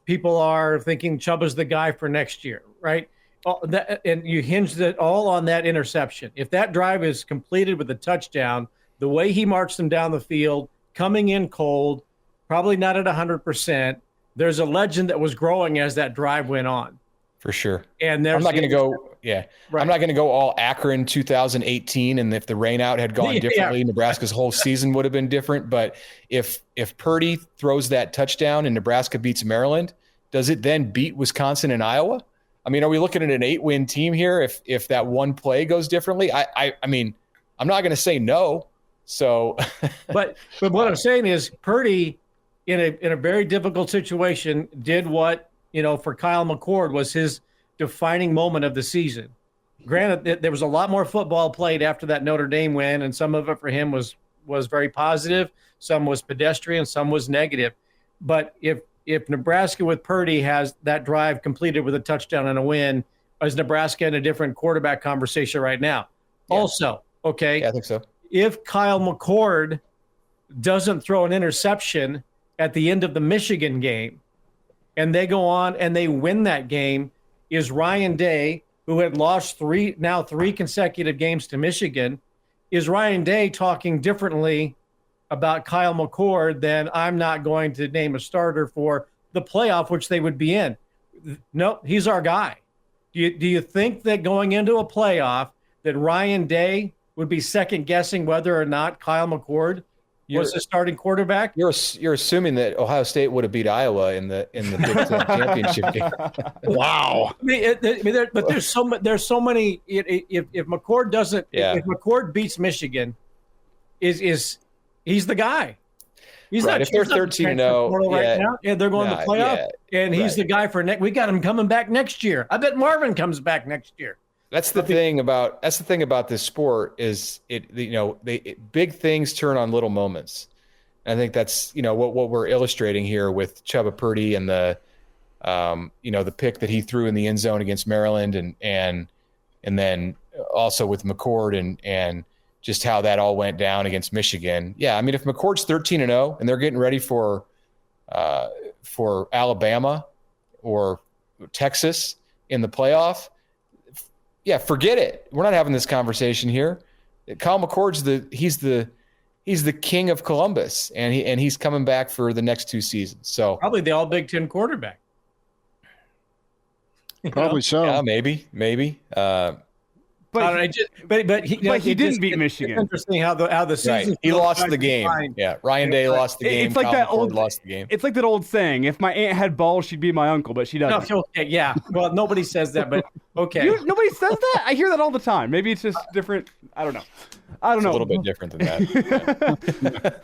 people are thinking Chubba's the guy for next year, right? And you hinged it all on that interception. If that drive is completed with a touchdown, the way he marched them down the field, coming in cold, probably not at 100%, there's a legend that was growing as that drive went on. For sure. And I'm not going to go, Right. I'm not going to go all Akron 2018, and if the rain out had gone differently, Nebraska's whole season would have been different. But if Purdy throws that touchdown and Nebraska beats Maryland, does it then beat Wisconsin and Iowa? I mean, are we looking at an 8-win team here if that one play goes differently? I mean, I'm not going to say no. So, but what I'm saying is Purdy in a very difficult situation did what, for Kyle McCord was his defining moment of the season. Granted, there was a lot more football played after that Notre Dame win, and some of it for him was very positive, some was pedestrian, some was negative. But if if Nebraska with Purdy has that drive completed with a touchdown and a win, is Nebraska in a different quarterback conversation right now? Yeah. Also, okay. Yeah, I think so. If Kyle McCord doesn't throw an interception at the end of the Michigan game and they go on and they win that game, is Ryan Day, who had lost three consecutive games to Michigan, is Ryan Day talking differently about Kyle McCord than I'm not going to name a starter for the playoff, which they would be in? No, he's our guy. Do you think that going into a playoff that Ryan Day would be second guessing whether or not Kyle McCord was the starting quarterback? You're assuming that Ohio State would have beat Iowa in the Big Ten championship game. Wow. But there's so many. If McCord doesn't, if McCord beats Michigan, he's the guy. He's right. not. If they're 13-0 right now, and they're going to the playoff, and he's the guy for next. We got him coming back next year. I bet Marvin comes back next year. That's the thing about this sport is big things turn on little moments. And I think that's what we're illustrating here with Chubba Purdy and the pick that he threw in the end zone against Maryland and then also with McCord and just how that all went down against Michigan. Yeah, I mean, if McCord's 13-0 and they're getting ready for Alabama or Texas in the playoff, yeah, forget it. We're not having this conversation here. Kyle McCord's he's the king of Columbus, and he's coming back for the next 2 seasons. So probably the All Big Ten quarterback. Probably so. Yeah, maybe. But he didn't beat Michigan. It's interesting how the season. Right. He lost the game. Yeah, Ryan Day lost the game. It's like that old lost the game. It's like that old saying: "If my aunt had balls, she'd be my uncle," but she doesn't. No, okay, yeah. Well, nobody says that, but okay. Nobody says that. I hear that all the time. Maybe it's just different. I don't know. It's a little bit different than that.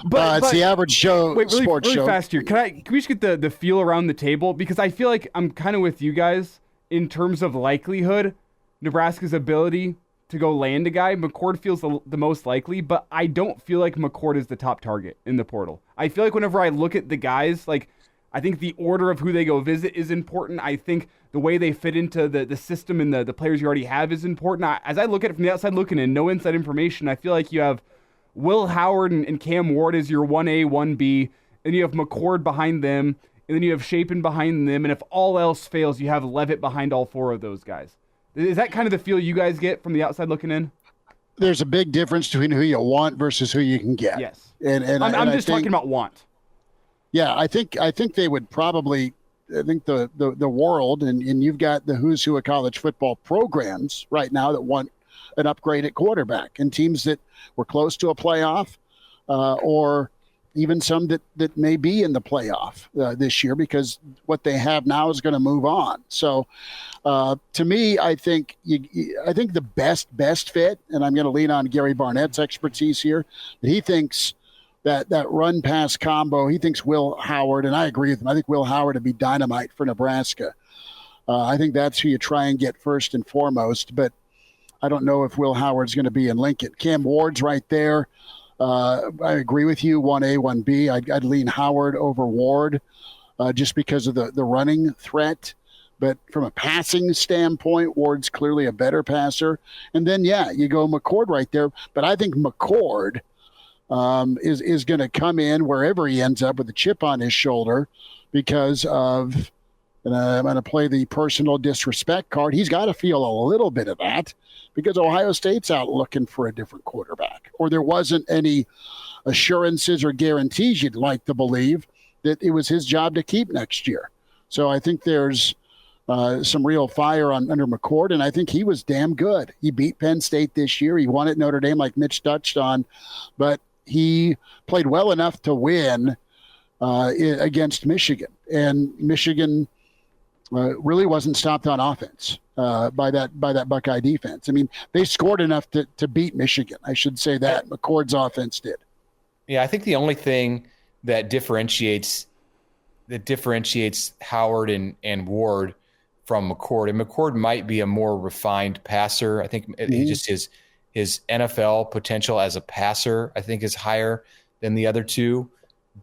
but it's the average show. Sports really show. Fast here. Can we just get the feel around the table, because I feel like I'm kind of with you guys in terms of likelihood. Nebraska's ability to go land a guy, McCord feels the most likely, but I don't feel like McCord is the top target in the portal. I feel like whenever I look at the guys, like, I think the order of who they go visit is important. I think the way they fit into the system and the players you already have is important. As I look at it from the outside looking in, no inside information, I feel like you have Will Howard and Cam Ward as your 1A, 1B, and you have McCord behind them, and then you have Chapin behind them, and if all else fails, you have Leavitt behind all 4 of those guys. Is that kind of the feel you guys get from the outside looking in? There's a big difference between who you want versus who you can get. Yes. And I'm just talking about want. Yeah, I think they would probably. I think the world and you've got the who's who of college football programs right now that want an upgrade at quarterback, and teams that were close to a playoff, or even some that may be in the playoff this year, because what they have now is going to move on. So to me, I think the best fit, and I'm going to lean on Gary Barnett's expertise here, that he thinks that run pass combo, he thinks Will Howard, and I agree with him. I think Will Howard would be dynamite for Nebraska. I think that's who you try and get first and foremost, but I don't know if Will Howard's going to be in Lincoln. Cam Ward's right there. I agree with you, 1A, 1B. I'd lean Howard over Ward just because of the running threat. But from a passing standpoint, Ward's clearly a better passer. And then, yeah, you go McCord right there. But I think McCord is going to come in wherever he ends up with a chip on his shoulder because of, and I'm going to play the personal disrespect card. He's got to feel a little bit of that because Ohio State's out looking for a different quarterback, or there wasn't any assurances or guarantees you'd like to believe that it was his job to keep next year. So I think there's some real fire under McCord, and I think he was damn good. He beat Penn State this year. He won at Notre Dame, like Mitch touched on, but he played well enough to win against Michigan, and Michigan really wasn't stopped on offense by that Buckeye defense. I mean, they scored enough to beat Michigan. I should say that McCord's offense did. Yeah, I think the only thing that differentiates Howard and Ward from McCord, and McCord might be a more refined passer. I think just his NFL potential as a passer, I think, is higher than the other two.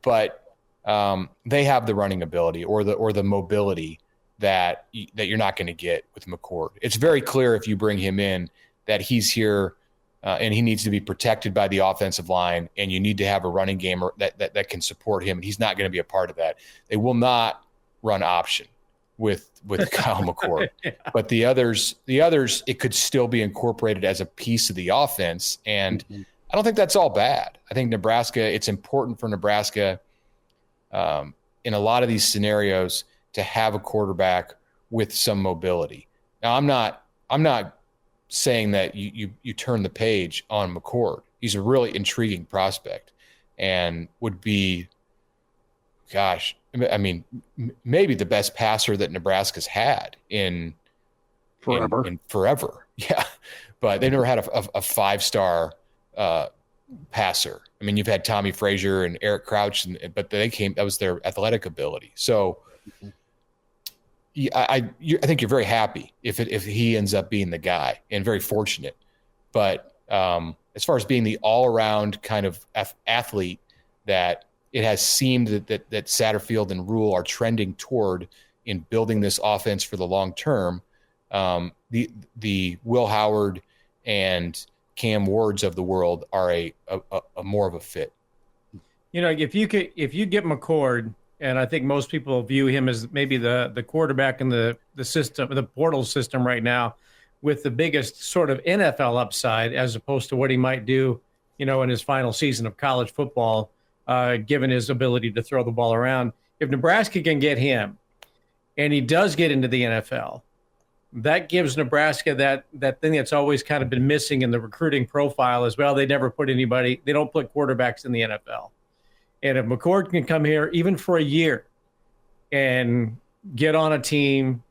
But they have the running ability or the mobility that you're not going to get with McCord. It's very clear if you bring him in that he's here and he needs to be protected by the offensive line, and you need to have a running game that can support him, and he's not going to be a part of that. They will not run option with Kyle McCord. Yeah. But the others, it could still be incorporated as a piece of the offense, and I don't think that's all bad. I think Nebraska, it's important for Nebraska in a lot of these scenarios to have a quarterback with some mobility. Now, I'm not saying that you turn the page on McCord. He's a really intriguing prospect and would be, gosh, I mean, maybe the best passer that Nebraska's had in forever. Yeah. But they've never had a five-star passer. I mean, you've had Tommy Frazier and Eric Crouch, but that was their athletic ability. So I think you're very happy if he ends up being the guy, and very fortunate. But as far as being the all-around kind of athlete that it has seemed that Satterfield and Rule are trending toward in building this offense for the long term, the Will Howard and Cam Wards of the world are a more of a fit. You know, if you get McCord, and I think most people view him as maybe the quarterback in the system, the portal system right now, with the biggest sort of NFL upside as opposed to what he might do, you know, in his final season of college football, given his ability to throw the ball around. If Nebraska can get him, and he does get into the NFL, that gives Nebraska that thing that's always kind of been missing in the recruiting profile as well. They don't put quarterbacks in the NFL. And if McCord can come here even for a year and get on a team,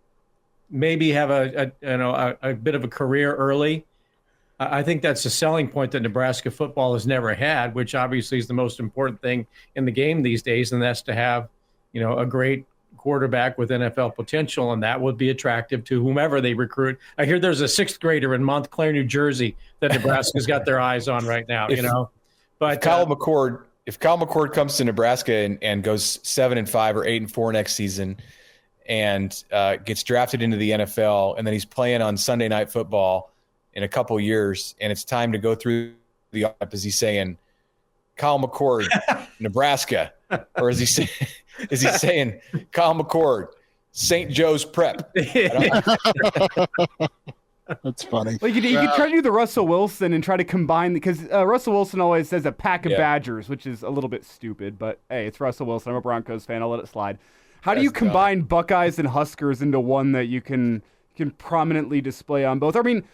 maybe have a bit of a career early, I think that's a selling point that Nebraska football has never had, which obviously is the most important thing in the game these days, and that's to have, you know, a great quarterback with NFL potential, and that would be attractive to whomever they recruit. I hear there's a sixth grader in Montclair, New Jersey that Nebraska's got their eyes on right now. But if Kyle McCord comes to Nebraska and goes 7-5 or 8-4 next season, and gets drafted into the NFL, and then he's playing on Sunday Night Football in a couple years, and it's time to go through the up, is he saying Kyle McCord, Nebraska, or is he saying Kyle McCord, St. Joe's Prep? That's funny. Well, you could try to do the Russell Wilson and try to combine, because Russell Wilson always says a pack of Badgers, which is a little bit stupid, but hey, it's Russell Wilson. I'm a Broncos fan. I'll let it slide. How do you combine Buckeyes and Huskers into one that you can prominently display on both? I mean,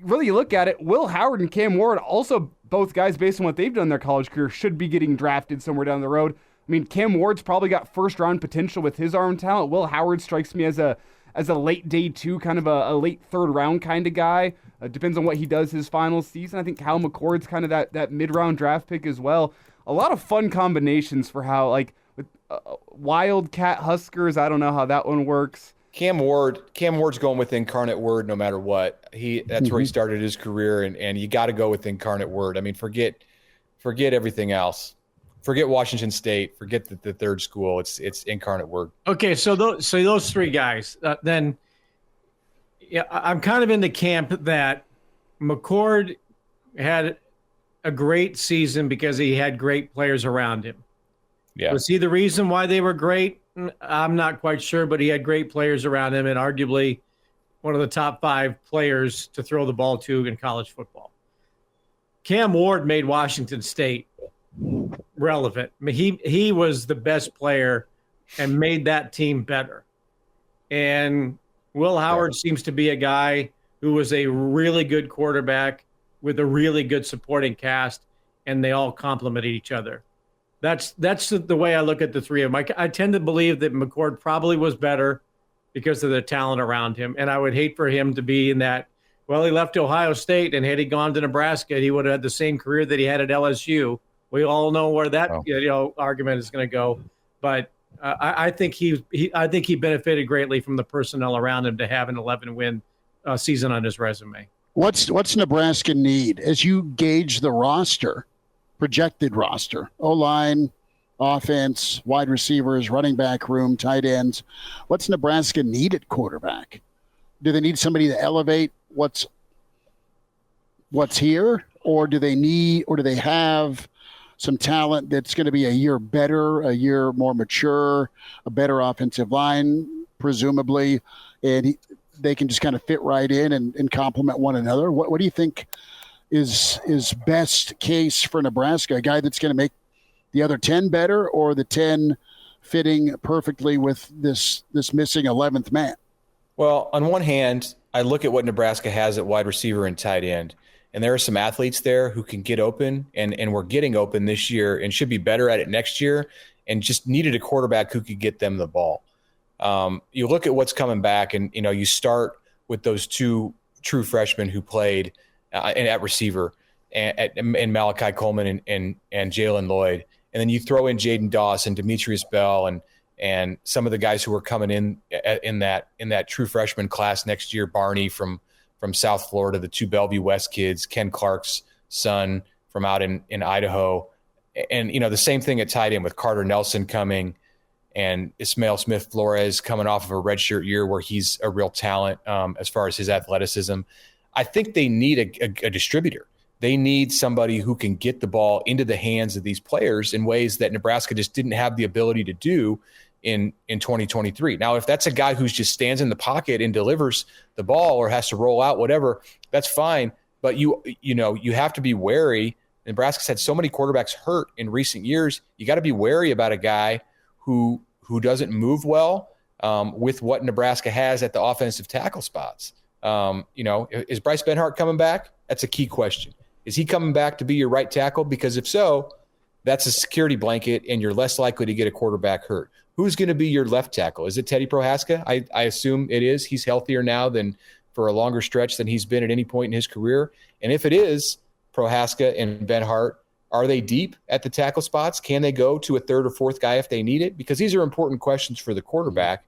really, you look at it, Will Howard and Cam Ward, also both guys, based on what they've done in their college career, should be getting drafted somewhere down the road. I mean, Cam Ward's probably got first-round potential with his arm talent. Will Howard strikes me as a late day two, kind of a late third-round kind of guy. Depends on what he does his final season. I think Kyle McCord's kind of that mid-round draft pick as well. A lot of fun combinations for how, like, with Wildcat Huskers, I don't know how that one works. Cam Ward's going with Incarnate Word no matter what. That's where he started his career, and you got to go with Incarnate Word. I mean, forget everything else. Forget Washington State. Forget the third school. It's Incarnate Word. Okay, so those three guys. Then, yeah, I'm kind of in the camp that McCord had a great season because he had great players around him. Yeah. Was he the reason why they were great? I'm not quite sure, but he had great players around him, and arguably one of the top 5 players to throw the ball to in college football. Cam Ward made Washington State relevant. I mean, he was the best player and made that team better. And Will Howard seems to be a guy who was a really good quarterback with a really good supporting cast, and they all complemented each other. That's the way I look at the three of them. I tend to believe that McCord probably was better because of the talent around him, and I would hate for him to be in that, well, he left Ohio State, and had he gone to Nebraska, he would have had the same career that he had at LSU. We all know where that argument is going to go, but I think he benefited greatly from the personnel around him to have an 11-win season on his resume. What's Nebraska need as you gauge the roster, projected roster, O-line, offense, wide receivers, running back room, tight ends. What's Nebraska need at quarterback? Do they need somebody to elevate what's here, or do they have some talent that's going to be a year better, a year more mature, a better offensive line, presumably, and they can just kind of fit right in and complement one another? What do you think is best case for Nebraska? A guy that's going to make the other 10 better, or the 10 fitting perfectly with this missing 11th man? Well, on one hand, I look at what Nebraska has at wide receiver and tight end, and there are some athletes there who can get open, and we're getting open this year and should be better at it next year, and just needed a quarterback who could get them the ball. You look at what's coming back, and you start with those two true freshmen who played at receiver, and Malachi Coleman and Jalen Lloyd, and then you throw in Jaden Doss and Demetrius Bell and some of the guys who are coming in that true freshman class next year, Barney from South Florida, the two Bellevue West kids, Ken Clark's son from out in Idaho. And, the same thing at tight end with Carter Nelson coming and Ismail Smith Flores coming off of a redshirt year where he's a real talent as far as his athleticism. I think they need a distributor. They need somebody who can get the ball into the hands of these players in ways that Nebraska just didn't have the ability to do in 2023. Now, if that's a guy who just stands in the pocket and delivers the ball or has to roll out, whatever, that's fine. But you have to be wary. Nebraska's had so many quarterbacks hurt in recent years. You got to be wary about a guy who doesn't move well with what Nebraska has at the offensive tackle spots. Is Bryce Benhart coming back? That's a key question. Is he coming back to be your right tackle? Because if so, that's a security blanket, and you're less likely to get a quarterback hurt. Who's going to be your left tackle? Is it Teddy Prohaska? I assume it is. He's healthier now than for a longer stretch than he's been at any point in his career. And if it is Prohaska and Benhart, are they deep at the tackle spots? Can they go to a third or fourth guy if they need it? Because these are important questions for the quarterback.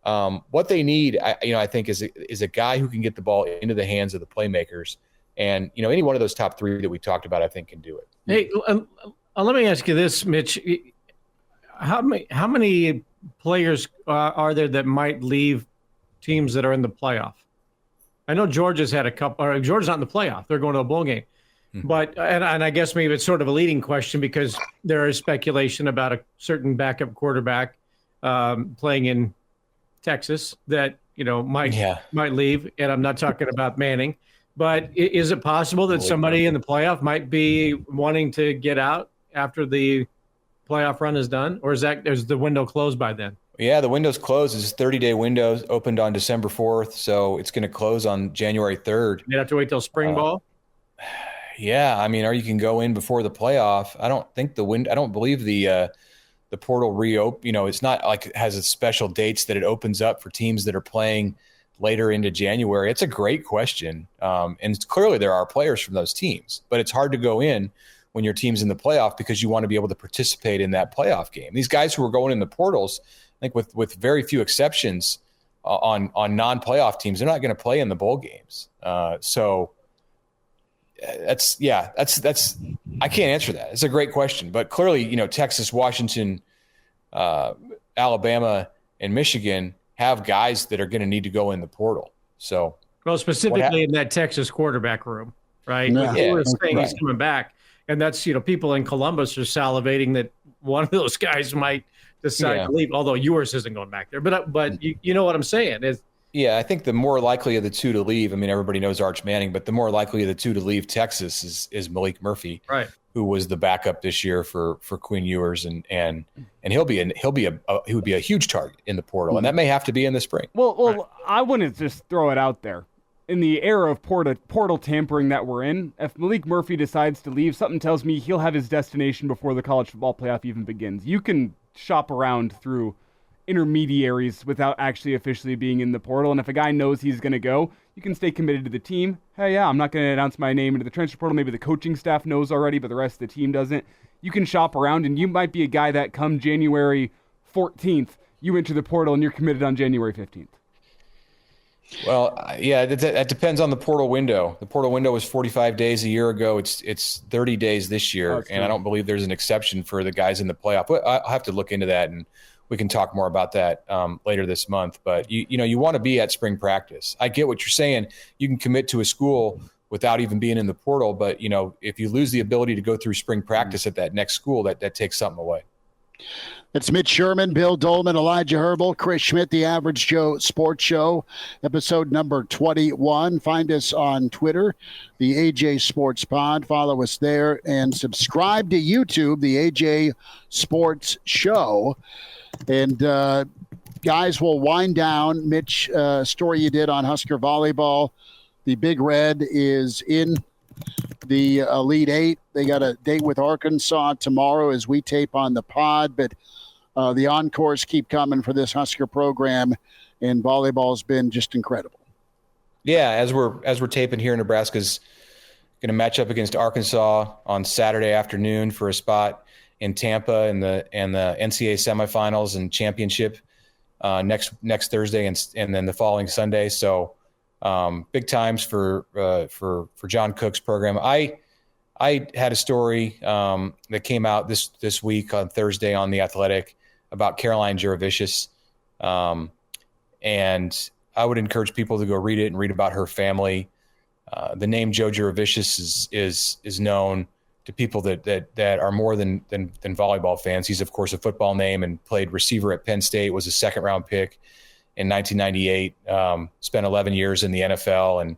What they need, I think, is a guy who can get the ball into the hands of the playmakers. And, any one of those top three that we talked about, I think, can do it. Hey, let me ask you this, Mitch. How many players are there that might leave teams that are in the playoff? I know Georgia's had a couple. Or Georgia's not in the playoff; they're going to a bowl game. Mm-hmm. But and I guess maybe it's sort of a leading question because there is speculation about a certain backup quarterback playing in Texas that might leave. And I'm not talking about Manning. But is it possible that somebody in the playoff might be wanting to get out after the playoff run is done? Or is the window closed by then? Yeah, the window's closed. It's a 30-day window, opened on December 4th, so it's going to close on January 3rd. You have to wait till spring ball? Yeah, or you can go in before the playoff. I don't believe the portal reopen. It's not like it has a special dates that it opens up for teams that are playing later into January. It's a great question. And clearly there are players from those teams, but it's hard to go in when your team's in the playoff because you want to be able to participate in that playoff game. These guys who are going in the portals, I think with very few exceptions on non-playoff teams, they're not going to play in the bowl games. So that's I can't answer that. It's a great question, but clearly, Texas, Washington, Alabama, and Michigan have guys that are going to need to go in the portal. So, well, specifically in that Texas quarterback room, right? Yeah. You were saying he's coming back, and that's people in Columbus are salivating that one of those guys might decide to leave. Although yours isn't going back there, but you know what I'm saying is. Yeah, I think the more likely of the two to leave. Everybody knows Arch Manning, but the more likely of the two to leave Texas is Malik Murphy, right? Who was the backup this year for Quinn Ewers, and he would be a huge target in the portal, and that may have to be in the spring. Well, right. I wouldn't just throw it out there. In the era of portal tampering that we're in, if Malik Murphy decides to leave, something tells me he'll have his destination before the college football playoff even begins. You can shop around through intermediaries without actually officially being in the portal, and if a guy knows he's going to go, you can stay committed to the team. Hey, yeah, I'm not going to announce my name into the transfer portal. Maybe the coaching staff knows already, but the rest of the team doesn't. You can shop around, and you might be a guy that come January 14th, you enter the portal and you're committed on January 15th. Well, yeah, that depends on the portal window. The portal window was 45 days a year ago. It's 30 days this year, and I don't believe there's an exception for the guys in the playoff. But I'll have to look into that, and we can talk more about that later this month. But you want to be at spring practice. I get what you're saying. You can commit to a school without even being in the portal, but if you lose the ability to go through spring practice at that next school, that takes something away. It's Mitch Sherman, Bill Doleman, Elijah Herbel, Chris Schmidt, the Average Joe Sports Show, episode number 21. Find us on Twitter, the AJ Sports Pod. Follow us there and subscribe to YouTube, the AJ Sports Show. And guys, we'll wind down. Mitch, story you did on Husker Volleyball. The Big Red is in the Elite Eight. They got a date with Arkansas tomorrow as we tape on the pod, but the encores keep coming for this Husker program, and volleyball's been just incredible. Yeah, as we're taping here, Nebraska's going to match up against Arkansas on Saturday afternoon for a spot in Tampa in the NCAA semifinals and championship next Thursday and then the following Sunday. So big times for John Cook's program. I had a story that came out this week on Thursday on The Athletic about Caroline Jurevicius, and I would encourage people to go read it and read about her family. The name Joe Jurevicius is known to people that are more than volleyball fans. He's of course a football name and played receiver at Penn State, was a second-round pick in 1998, spent 11 years in the NFL,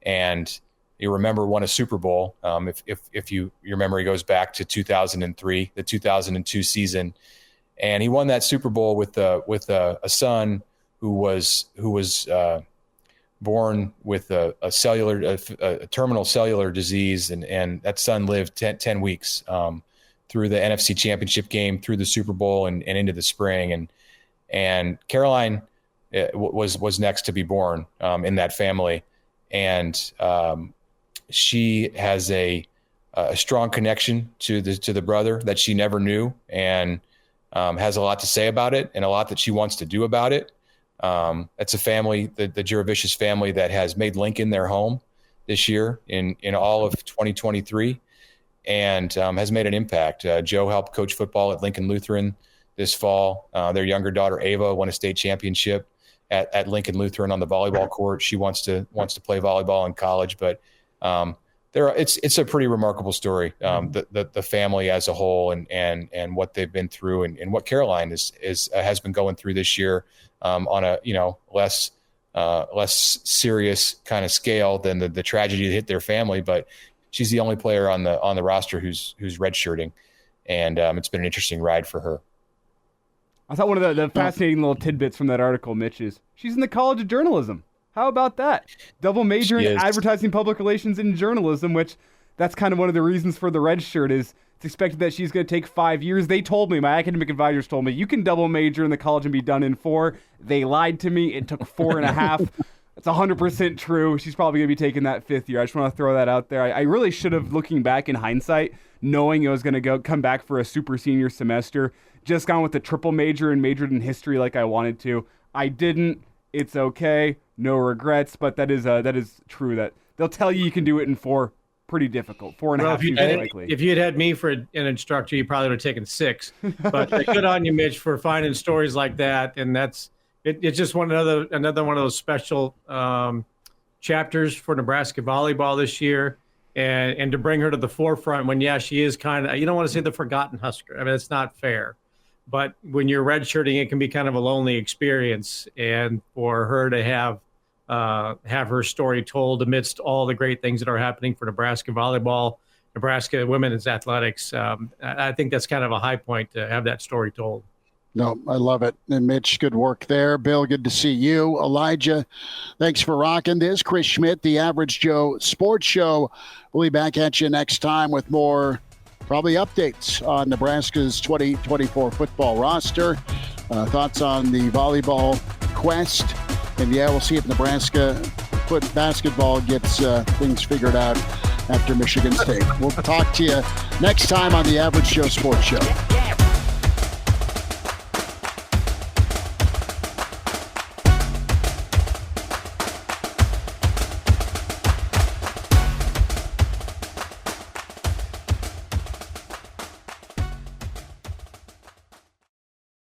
and you remember won a Super Bowl. If your memory goes back to 2003, the 2002 season, and he won that Super Bowl with a son who was born with a terminal cellular disease, and that son lived 10 weeks through the NFC Championship game, through the Super Bowl, and into the spring, and Caroline was next to be born in that family, and she has a strong connection to the brother that she never knew, and has a lot to say about it and a lot that she wants to do about it. It's a family, the Jurevicius family, that has made Lincoln their home this year in all of 2023, and has made an impact. Joe helped coach football at Lincoln Lutheran this fall. Their younger daughter Ava won a state championship at Lincoln Lutheran on the volleyball court. She wants to play volleyball in college, but it's a pretty remarkable story. The family as a whole and what they've been through and what Caroline has been going through this year on a less serious kind of scale than the tragedy that hit their family. But she's the only player on the roster who's redshirting, and it's been an interesting ride for her. I thought one of the fascinating little tidbits from that article, Mitch, is she's in the College of Journalism. How about that? Double major in advertising, public relations, and journalism, which that's kind of one of the reasons for the red shirt is it's expected that she's going to take 5 years. They told me, my academic advisors told me, you can double major in the college and be done in 4. They lied to me. It took 4.5. It's 100% true. She's probably going to be taking that 5th year. I just want to throw that out there. I really should have, looking back in hindsight, knowing it was going to come back for a super senior semester, just gone with the triple major and majored in history like I wanted to. I didn't. It's okay. No regrets, but that is true that they'll tell you can do it in 4. Pretty difficult. 4.5 likely. If you had me for an instructor, you probably would have taken 6. But good on you, Mitch, for finding stories like that. And it's just another one of those special chapters for Nebraska volleyball this year. And to bring her to the forefront when, she is kind of, you don't want to say the forgotten Husker. I mean, it's not fair. But when you're redshirting, it can be kind of a lonely experience. And for her to have her story told amidst all the great things that are happening for Nebraska volleyball, Nebraska women's athletics, I think that's kind of a high point to have that story told. No, I love it. And Mitch, good work there. Bill, good to see you. Elijah, thanks for rocking this. Chris Schmidt, the Average Joe Sports Show. We'll be back at you next time with more probably updates on Nebraska's 2024 football roster, thoughts on the volleyball quest, and we'll see if Nebraska basketball gets things figured out after Michigan State. We'll talk to you next time on the Average Joe Sports Show.